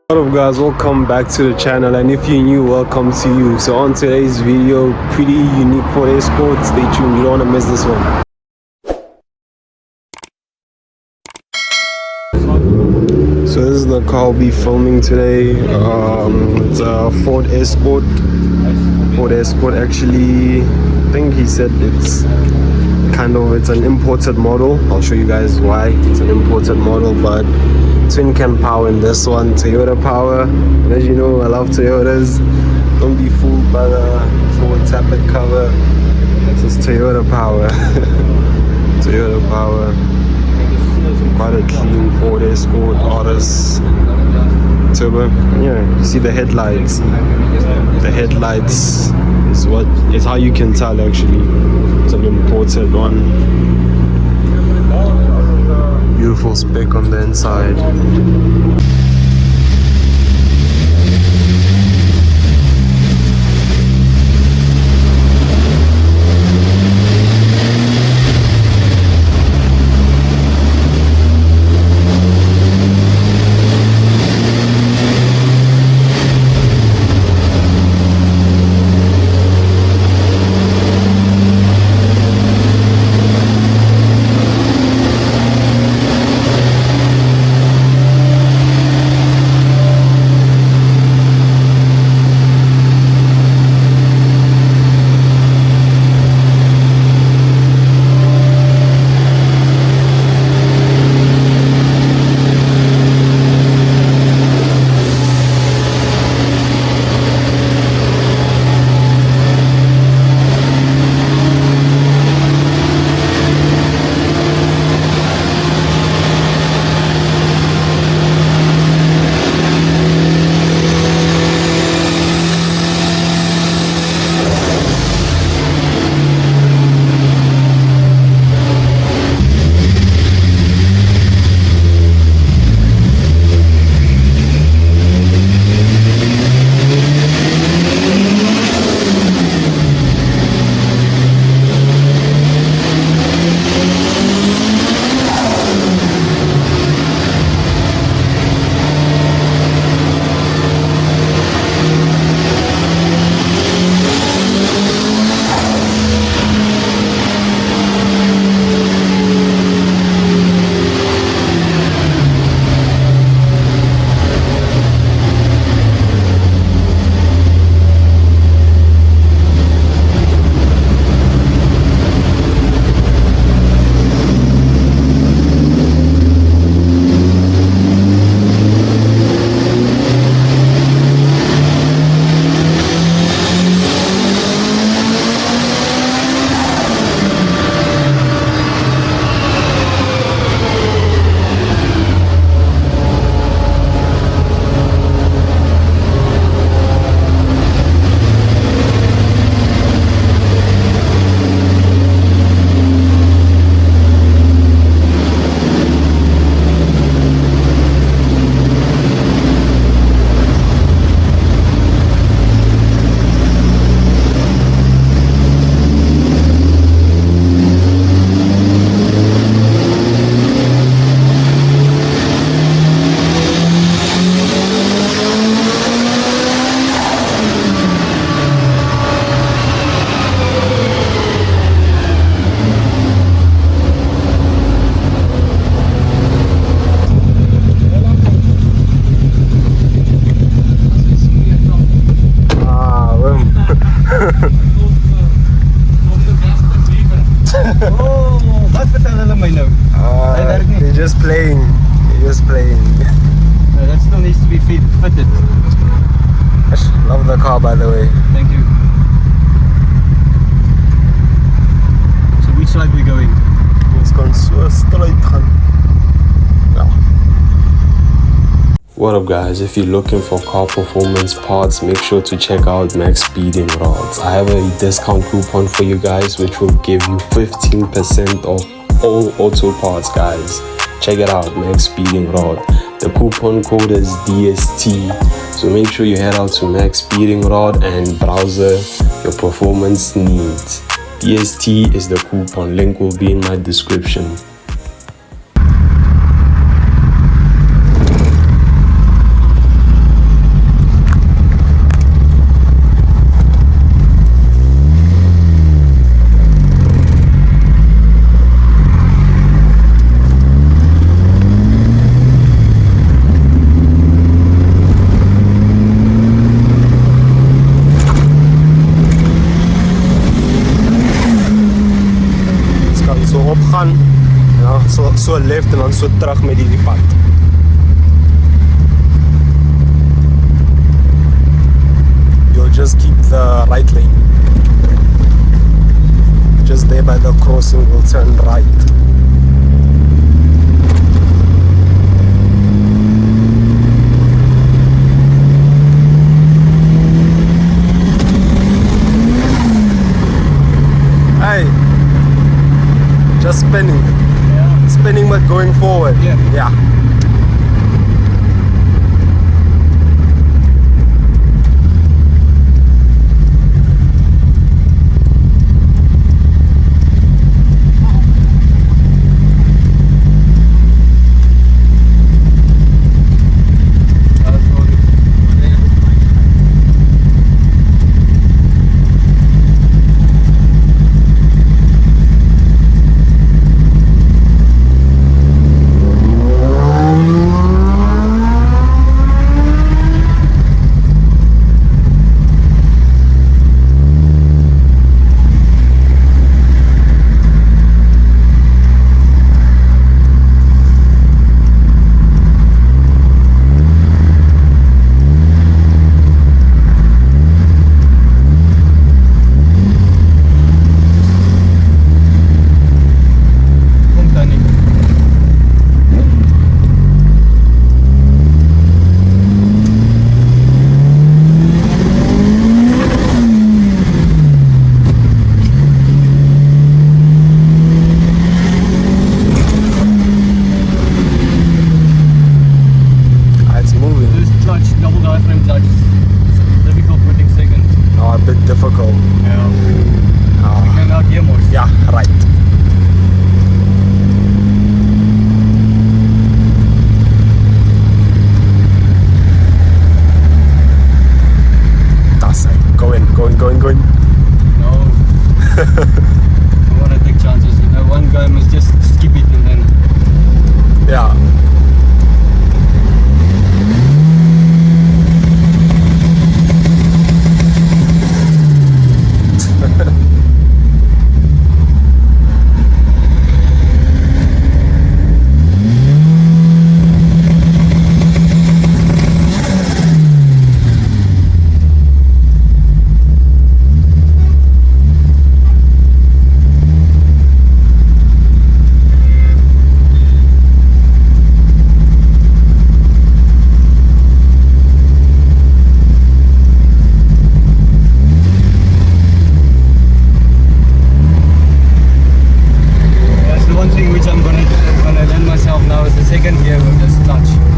What up guys, welcome back to the channel, and if you're new, welcome to you. So on today's video, pretty unique Ford Escort. Stay tuned, you don't want to miss this one. So this is the car I'll be filming today. It's a Ford Escort. Ford Escort, actually, I think he said it's an imported model. I'll show you guys why it's an imported model, but twin can power in this one, Toyota power. And as you know, I love Toyotas. Don't be fooled by the Ford tappet cover. This is Toyota power. Toyota power. Quite a clean Ford Escort RS Turbo. Yeah, you see the headlights. The headlights is how you can tell actually it's an imported one. Beautiful spec on the inside. You're just playing. No, that still needs to be fitted. I love the car, by the way. Thank you. So which side are we going? Ons kan so straight gaan. Ja. What up guys, if you're looking for car performance parts, make sure to check out Max Speeding Rods. I have a discount coupon for you guys which will give you 15% off all auto parts, guys. Check it out, Max Speeding Rod. The coupon code is DST, so make sure you head out to Max Speeding Rod and browse your performance needs. DST is the coupon, link will be in my description. dan so opgaan. Ja, so left en dan so terug met die pad. You'll just keep the right lane. Just there by the crossing, we'll turn right. Hey, just spinning. Yeah. Spinning but going forward. Yeah. Difficult. Yeah. We can out here more. Yeah, right. That's it. Go in. No. I want to take chances. You know, one guy must just skip it and then. Yeah.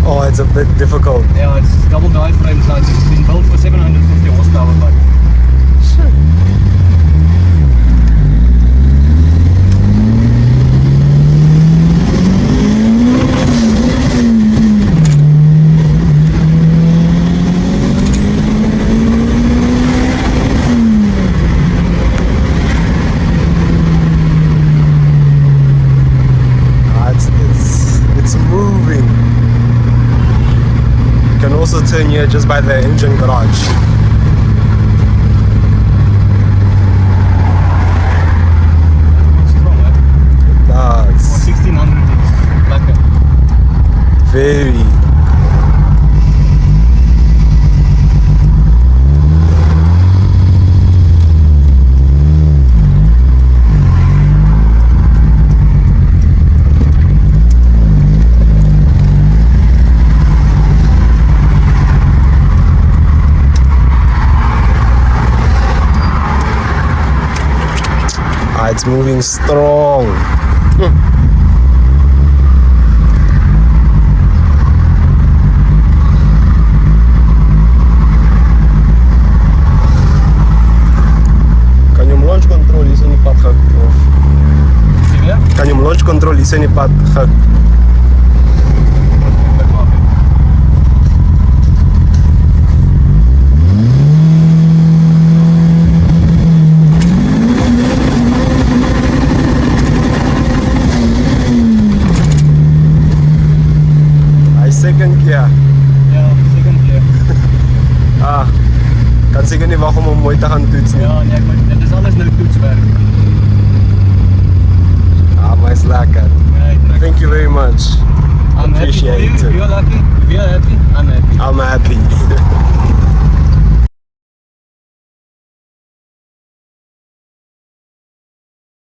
Oh, it's a bit difficult. Yeah, it's double diaphragm clutch. It's been built for 750 horsepower, but shit. It's moving. You can also turn here just by the engine garage. it's strong, eh? It does. For 1600 it's blacker. Very. It's moving strong. Kan je hem launch control hier so in die pad gek? Kan je hem launch control hier so in die pad gek? Second gear. Ja, second gear. Kan seker nie wag om hom mooi te gaan toets nie. Ja, nee, maar dit is alles nou toetswerk. appreciate If it. you're lucky, if you're happy, I'm happy. I'm happy.